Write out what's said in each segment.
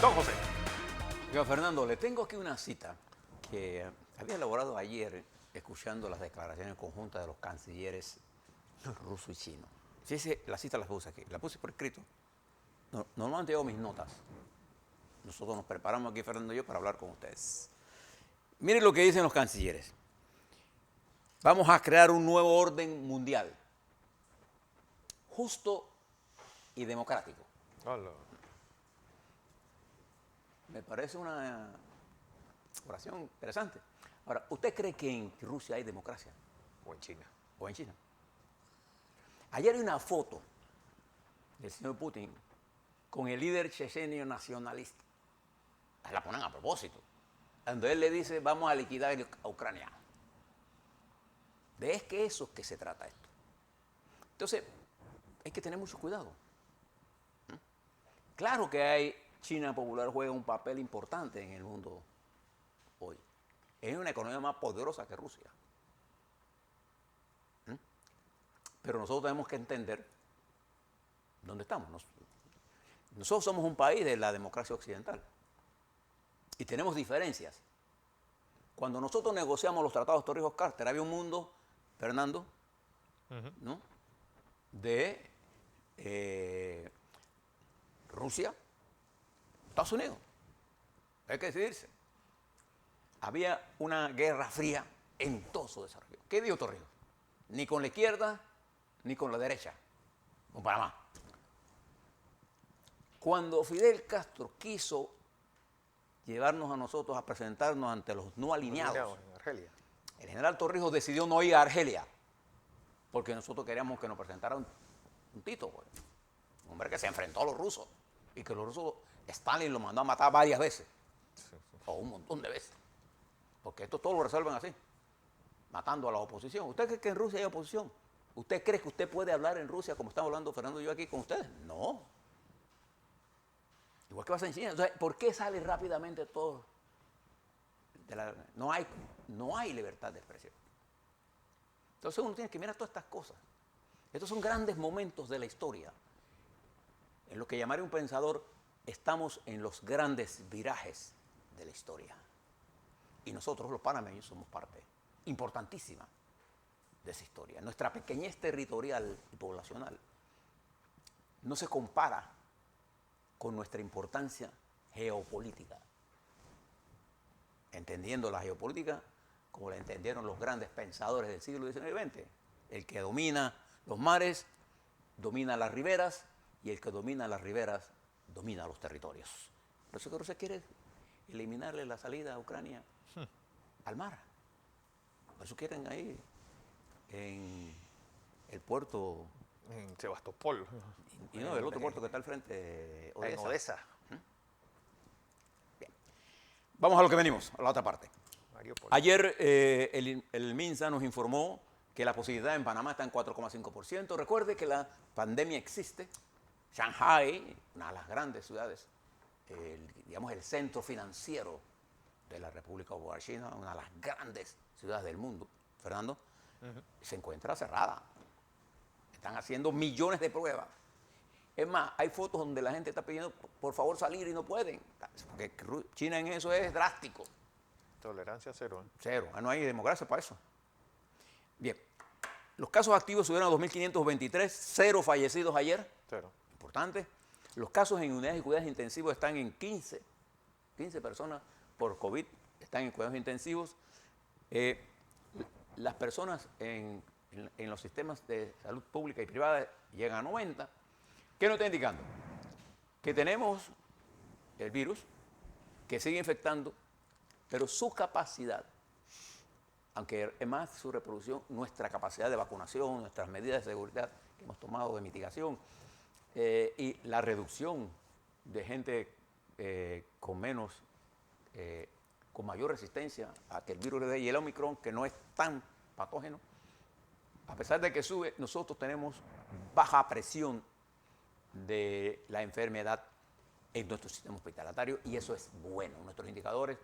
Don José. Oiga, Fernando, le tengo aquí una cita que había elaborado ayer escuchando las declaraciones conjuntas de los cancilleres ruso y chino. Fíjese, la cita la puse aquí, la puse por escrito. Normalmente hago mis notas. Nosotros nos preparamos aquí, Fernando y yo, para hablar con ustedes. Miren lo que dicen los cancilleres. Vamos a crear un nuevo orden mundial, justo y democrático. Hola. Me parece una oración interesante. Ahora, ¿usted cree que en Rusia hay democracia? O en China. ¿O en China? Ayer hay una foto del señor Putin con el líder chechenio nacionalista. La ponen a propósito. Cuando él le dice, vamos a liquidar a Ucrania. ¿De que eso que se trata esto? Entonces, hay que tener mucho cuidado. Claro que China Popular juega un papel importante en el mundo hoy. Es una economía más poderosa que Rusia. Pero nosotros tenemos que entender dónde estamos. Nosotros somos un país de la democracia occidental y tenemos diferencias. Cuando nosotros negociamos los tratados de Torrijos-Carter, había un mundo, Fernando, ¿no?, de Rusia, Estados Unidos. Hay que decidirse. Había una guerra fría en todo su desarrollo. ¿Qué dijo Torrijos? Ni con la izquierda, ni con la derecha, con Panamá. Cuando Fidel Castro quiso llevarnos a nosotros a presentarnos ante los no alineados, En Argelia. el general Torrijos decidió no ir a Argelia, porque nosotros queríamos que nos presentara un Tito, pues, un hombre que se enfrentó a los rusos, y que los rusos, Stalin lo mandó a matar varias veces, o un montón de veces, porque esto todo lo resuelven así, matando a la oposición. ¿Usted cree que en Rusia hay oposición? ¿Usted cree que usted puede hablar en Rusia como estamos hablando Fernando y yo aquí con ustedes? No. Igual que pasa en China. Entonces, ¿por qué sale rápidamente todo? No hay libertad de expresión. Entonces uno tiene que mirar todas estas cosas. Estos son grandes momentos de la historia. En lo que llamaría un pensador, estamos en los grandes virajes de la historia. Y nosotros, los panameños, somos parte importantísima de esa historia. Nuestra pequeñez territorial y poblacional no se compara con nuestra importancia geopolítica. Entendiendo la geopolítica como la entendieron los grandes pensadores del siglo XIX y XX. El que domina los mares, domina las riberas, y el que domina las riberas, domina los territorios. Por eso que Rusia quiere eliminarle la salida a Ucrania al mar. Por eso quieren ahí, en el puerto... En Sebastopol. Y no, el otro puerto que está al frente, Odessa. En Odessa. Bien. Vamos a lo que venimos, a la otra parte. Mariupol. Ayer el MINSA nos informó que la positividad en Panamá está en 4,5%. Recuerde que la pandemia existe. Shanghái, una de las grandes ciudades, digamos el centro financiero de la República Popular China, una de las grandes ciudades del mundo, Fernando, se encuentra cerrada. Están haciendo millones de pruebas. Es más, hay fotos donde la gente está pidiendo por favor salir y no pueden. Porque China en eso es drástico. Tolerancia cero. Cero. No hay democracia para eso. Bien. Los casos activos subieron a 2.523. 0 fallecidos ayer. Cero. Importante. Los casos en unidades de cuidados intensivos están en 15 personas por COVID están en cuidados intensivos. Las personas en los sistemas de salud pública y privada llegan a 90. ¿Qué nos está indicando? Que tenemos el virus que sigue infectando, pero su capacidad, aunque es más su reproducción, nuestra capacidad de vacunación, nuestras medidas de seguridad que hemos tomado de mitigación y la reducción de gente con mayor resistencia a que el virus le dé, y el Omicron, que no es tan patógeno, a pesar de que sube, nosotros tenemos baja presión de la enfermedad en nuestro sistema hospitalario, y eso es bueno. Nuestros indicadores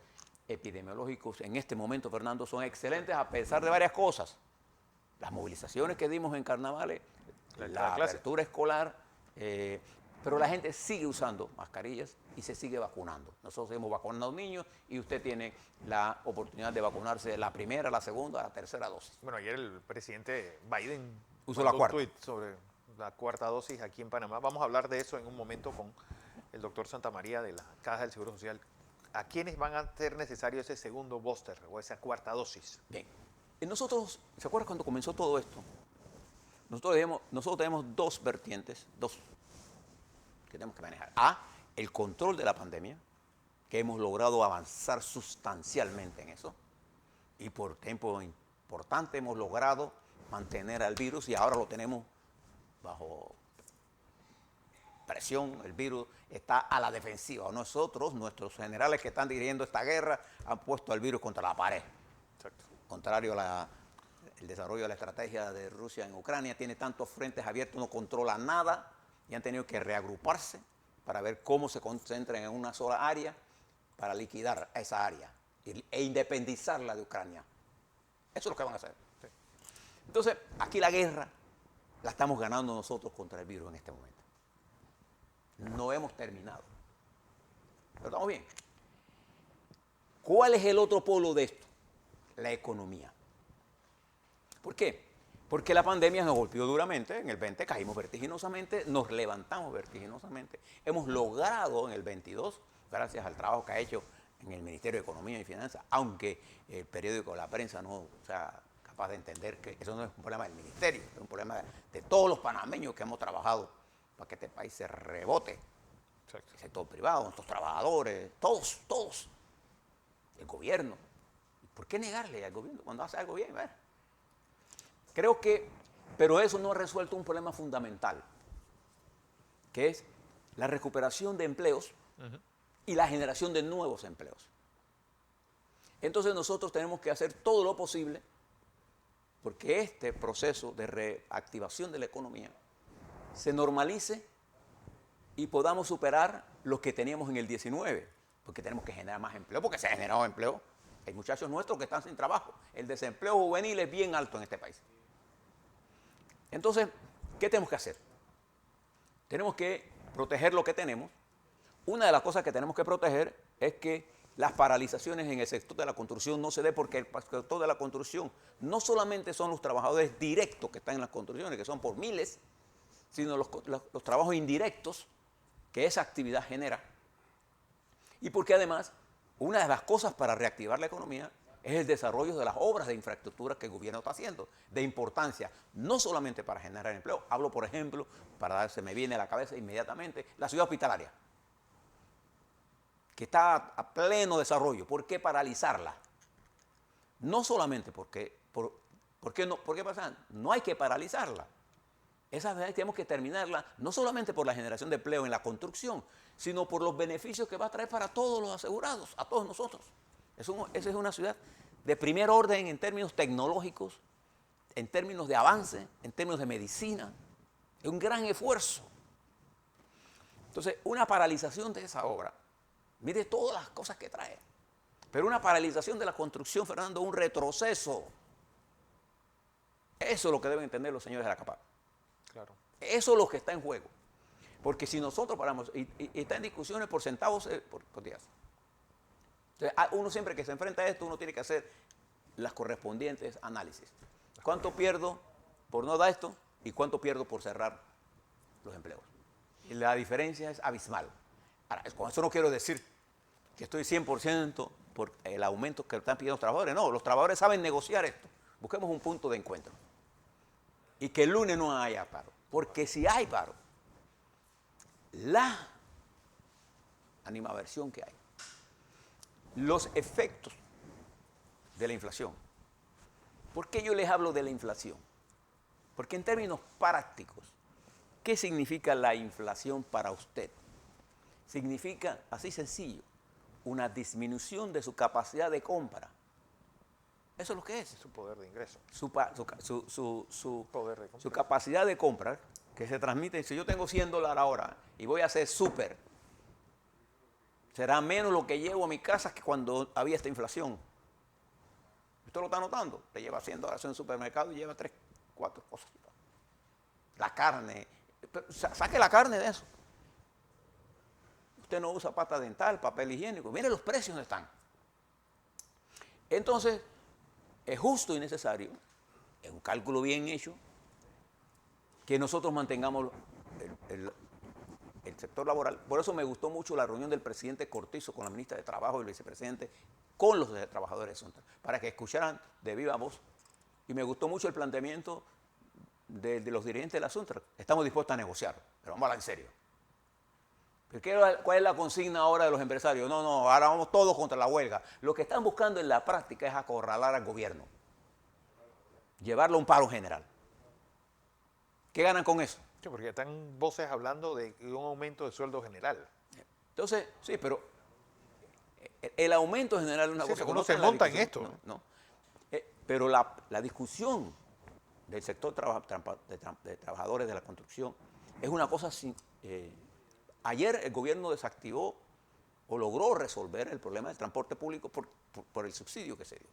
epidemiológicos en este momento, Fernando, son excelentes a pesar de varias cosas. Las movilizaciones que dimos en carnavales, la apertura escolar, Pero la gente sigue usando mascarillas y se sigue vacunando. Nosotros hemos vacunado niños y usted tiene la oportunidad de vacunarse la primera, la segunda, la tercera dosis. Bueno, ayer el presidente Biden Usó mandó la cuarta. un tuit sobre la cuarta dosis aquí en Panamá. Vamos a hablar de eso en un momento con el doctor Santamaría de la Caja del Seguro Social. ¿A quiénes van a ser necesario ese segundo booster o esa cuarta dosis? Bien. Y nosotros, ¿se acuerdan cuando comenzó todo esto? Nosotros tenemos dos vertientes, dos que tenemos que manejar. A, el control de la pandemia, que hemos logrado avanzar sustancialmente en eso. Y por tiempo importante hemos logrado mantener al virus y ahora lo tenemos bajo presión. El virus está a la defensiva. Nosotros, nuestros generales que están dirigiendo esta guerra, han puesto al virus contra la pared. Exacto. Contrario a el desarrollo de la estrategia de Rusia en Ucrania, tiene tantos frentes abiertos, no controla nada y han tenido que reagruparse para ver cómo se concentran en una sola área para liquidar esa área e independizarla de Ucrania. Eso es lo que van a hacer. Sí. Entonces, aquí la guerra la estamos ganando nosotros contra el virus en este momento. No hemos terminado. Pero estamos bien. ¿Cuál es el otro polo de esto? La economía. ¿Por qué? Porque la pandemia nos golpeó duramente. En el 20 caímos vertiginosamente, nos levantamos vertiginosamente. Hemos logrado en el 22, gracias al trabajo que ha hecho en el Ministerio de Economía y Finanzas, aunque el periódico, la prensa no sea capaz de entender que eso no es un problema del ministerio, es un problema de todos los panameños que hemos trabajado para que este país se rebote. Exacto. El sector privado, nuestros trabajadores, todos. El gobierno. ¿Por qué negarle al gobierno cuando hace algo bien? ¿Ver? Creo que, pero eso no ha resuelto un problema fundamental, que es la recuperación de empleos y la generación de nuevos empleos. Entonces nosotros tenemos que hacer todo lo posible porque este proceso de reactivación de la economía se normalice y podamos superar lo que teníamos en el 19, porque tenemos que generar más empleo, porque se ha generado empleo. Hay muchachos nuestros que están sin trabajo. El desempleo juvenil es bien alto en este país. Entonces, ¿qué tenemos que hacer? Tenemos que proteger lo que tenemos. Una de las cosas que tenemos que proteger es que las paralizaciones en el sector de la construcción no se dé, porque el sector de la construcción no solamente son los trabajadores directos que están en las construcciones, que son por miles, sino los trabajos indirectos que esa actividad genera. Y porque además, una de las cosas para reactivar la economía es el desarrollo de las obras de infraestructura que el gobierno está haciendo, de importancia, no solamente para generar empleo. Hablo, por ejemplo, se me viene a la cabeza inmediatamente, la ciudad hospitalaria, que está a pleno desarrollo. ¿Por qué paralizarla? No solamente ¿por qué pasa? No hay que paralizarla. Esa vez tenemos que terminarla, no solamente por la generación de empleo en la construcción, sino por los beneficios que va a traer para todos los asegurados, a todos nosotros. Esa es una ciudad de primer orden en términos tecnológicos, en términos de avance, en términos de medicina. Es un gran esfuerzo. Entonces, una paralización de esa obra, mire todas las cosas que trae, pero una paralización de la construcción, Fernando, un retroceso. Eso es lo que deben entender los señores de la CAPAC. Claro. Eso es lo que está en juego. Porque si nosotros paramos, y está en discusiones por centavos por días. Entonces, uno siempre que se enfrenta a esto, uno tiene que hacer las correspondientes análisis. ¿Cuánto pierdo por no dar esto? ¿Y cuánto pierdo por cerrar los empleos? Y la diferencia es abismal. Ahora, con eso no quiero decir que estoy 100% por el aumento que están pidiendo los trabajadores. No, los trabajadores saben negociar esto. Busquemos un punto de encuentro. Y que el lunes no haya paro. Porque si hay paro, la animadversión que hay, los efectos de la inflación. ¿Por qué yo les hablo de la inflación? Porque en términos prácticos, ¿qué significa la inflación para usted? Significa, así sencillo, una disminución de su capacidad de compra. Eso es lo que es. Su poder de ingreso. Su Poder de compra. su capacidad de compra, que se transmite. Si yo tengo $100 ahora y voy a hacer súper, será menos lo que llevo a mi casa que cuando había esta inflación. ¿Usted lo está notando? Te lleva $100 en el supermercado y lleva 3, 4 cosas. La carne. Saque la carne de eso. usted no usa pasta dental, papel higiénico. Mire los precios donde están. Entonces, es justo y necesario, es un cálculo bien hecho, que nosotros mantengamos el sector laboral. Por eso me gustó mucho la reunión del presidente Cortizo con la ministra de Trabajo y el vicepresidente con los trabajadores de Suntra, para que escucharan de viva voz. Y me gustó mucho el planteamiento de los dirigentes de la Suntra. Estamos dispuestos a negociar, pero vamos a hablar en serio. ¿Cuál es la consigna ahora de los empresarios? No, ahora vamos todos contra la huelga. Lo que están buscando en la práctica es acorralar al gobierno, llevarlo a un paro general. ¿Qué ganan con eso? Sí, porque están voces hablando de un aumento de sueldo general. Entonces, sí, pero el aumento general es una Sí, cosa... uno se monta en esto. No. Pero la discusión del sector de trabajadores de la construcción es una cosa sin... ayer el gobierno desactivó o logró resolver el problema del transporte público por el subsidio que se dio.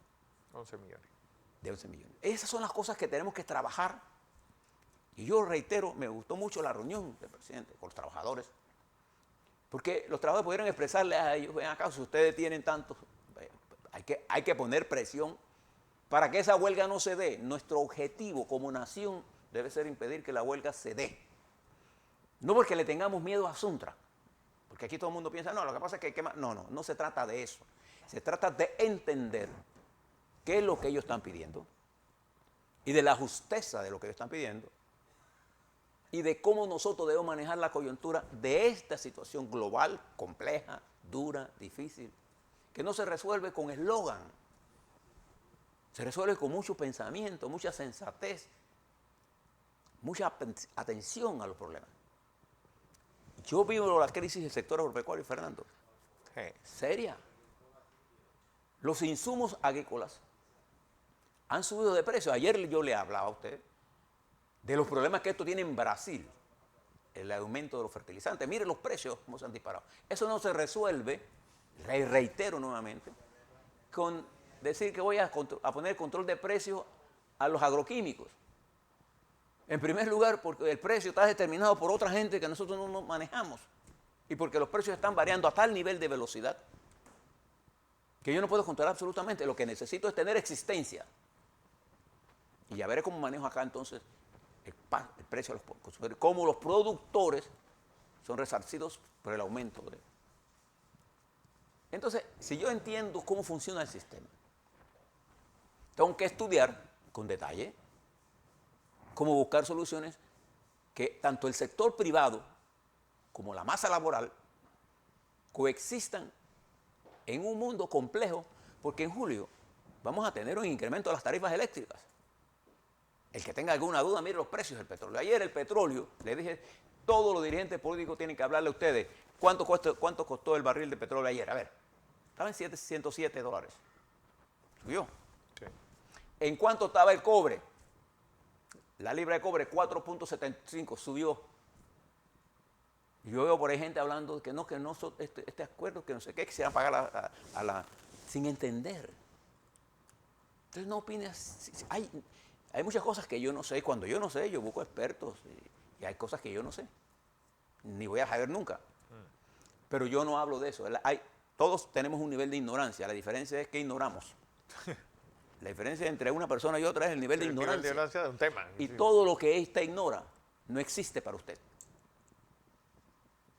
11 millones. De 11 millones. Esas son las cosas que tenemos que trabajar. Y yo reitero, me gustó mucho la reunión del presidente con los trabajadores, porque los trabajadores pudieron expresarle a ellos, ven acá, si ustedes tienen tantos, hay que poner presión para que esa huelga no se dé. Nuestro objetivo como nación debe ser impedir que la huelga se dé. No porque le tengamos miedo a Suntra, porque aquí todo el mundo piensa, no, lo que pasa es que no se trata de eso. Se trata de entender qué es lo que ellos están pidiendo y de la justeza de lo que ellos están pidiendo y de cómo nosotros debemos manejar la coyuntura de esta situación global, compleja, dura, difícil, que no se resuelve con eslogan, se resuelve con mucho pensamiento, mucha sensatez, mucha atención a los problemas. Yo vivo la crisis del sector agropecuario, Fernando, seria. Los insumos agrícolas han subido de precio. Ayer yo le hablaba a usted de los problemas que esto tiene en Brasil, el aumento de los fertilizantes. Mire los precios, cómo se han disparado. Eso no se resuelve, reitero nuevamente, con decir que voy a poner control de precios a los agroquímicos. En primer lugar, porque el precio está determinado por otra gente que nosotros no manejamos y porque los precios están variando a tal nivel de velocidad que yo no puedo controlar absolutamente. Lo que necesito es tener existencia. Y ya veré cómo manejo acá entonces el precio a los consumidores, cómo los productores son resarcidos por el aumento. Entonces, si yo entiendo cómo funciona el sistema, tengo que estudiar con detalle cómo buscar soluciones que tanto el sector privado como la masa laboral coexistan en un mundo complejo, porque en julio vamos a tener un incremento de las tarifas eléctricas. El que tenga alguna duda, mire los precios del petróleo. Ayer el petróleo, le dije, todos los dirigentes políticos tienen que hablarle a ustedes cuánto costó el barril de petróleo ayer. A ver, estaba en $107. Subió. Sí. ¿En cuánto estaba el cobre? La libra de cobre, 4.75, subió. Yo veo por ahí gente hablando de que no este acuerdo, que no sé qué, que se van a pagar sin entender. Entonces no opines. Hay muchas cosas que yo no sé. Cuando yo no sé, yo busco expertos. Y hay cosas que yo no sé. Ni voy a saber nunca. Pero yo no hablo de eso. Todos tenemos un nivel de ignorancia. La diferencia es que ignoramos. La diferencia entre una persona y otra es el nivel de ignorancia. El nivel de ignorancia de un tema. Y todo lo que ésta ignora no existe para usted.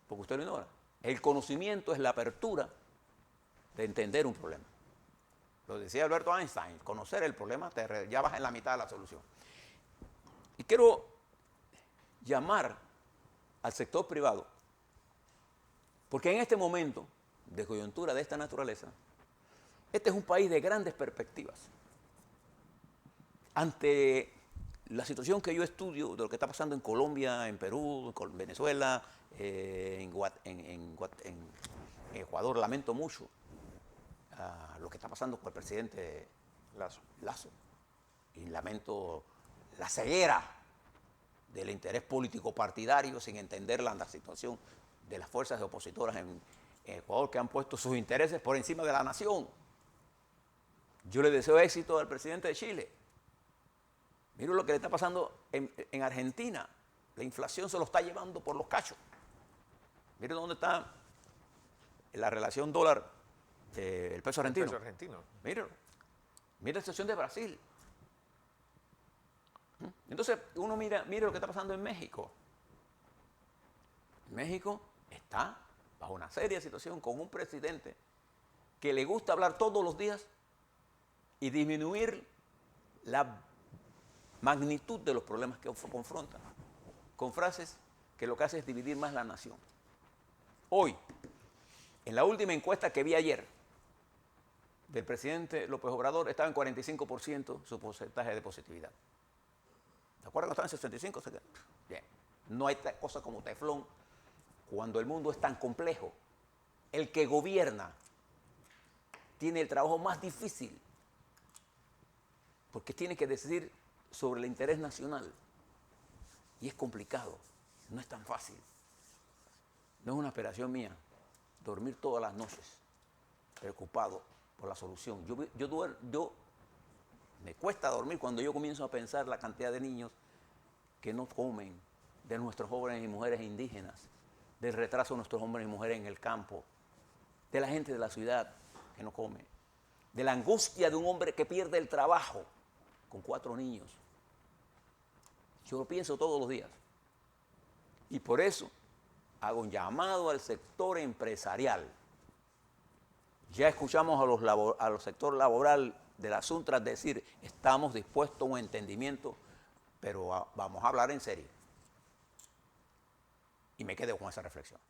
Porque usted lo ignora. El conocimiento es la apertura de entender un problema. Lo decía Alberto Einstein, conocer el problema ya vas en la mitad de la solución. Y quiero llamar al sector privado, porque en este momento de coyuntura de esta naturaleza, este es un país de grandes perspectivas. Ante la situación que yo estudio de lo que está pasando en Colombia, en Perú, en Venezuela, en Ecuador, lamento mucho lo que está pasando con el presidente Lasso. Y lamento la ceguera del interés político partidario sin entender la situación de las fuerzas opositoras en Ecuador que han puesto sus intereses por encima de la nación. Yo le deseo éxito al presidente de Chile. Miren lo que le está pasando en Argentina. La inflación se lo está llevando por los cachos. Miren dónde está la relación dólar, el peso argentino. El peso argentino. Míralo. Mira la situación de Brasil. Entonces, uno mira lo que está pasando en México. México está bajo una seria situación con un presidente que le gusta hablar todos los días y disminuir la magnitud de los problemas que confrontan, con frases que lo que hace es dividir más la nación. Hoy, en la última encuesta que vi ayer del presidente López Obrador, estaba en 45% su porcentaje de positividad. ¿De acuerdo? Estaba en 65. Bien. No hay cosa como teflón cuando el mundo es tan complejo. El que gobierna tiene el trabajo más difícil porque tiene que decidir sobre el interés nacional. Y es complicado, no es tan fácil. No es una aspiración mía dormir todas las noches preocupado por la solución. Yo me cuesta dormir cuando yo comienzo a pensar la cantidad de niños que no comen, de nuestros jóvenes y mujeres indígenas, del retraso de nuestros hombres y mujeres en el campo, de la gente de la ciudad que no come, de la angustia de un hombre que pierde el trabajo con 4 niños. Yo lo pienso todos los días. Y por eso hago un llamado al sector empresarial. Ya escuchamos a los sector laboral de las Suntras decir, estamos dispuestos a un entendimiento, pero vamos a hablar en serio. Y me quedo con esa reflexión.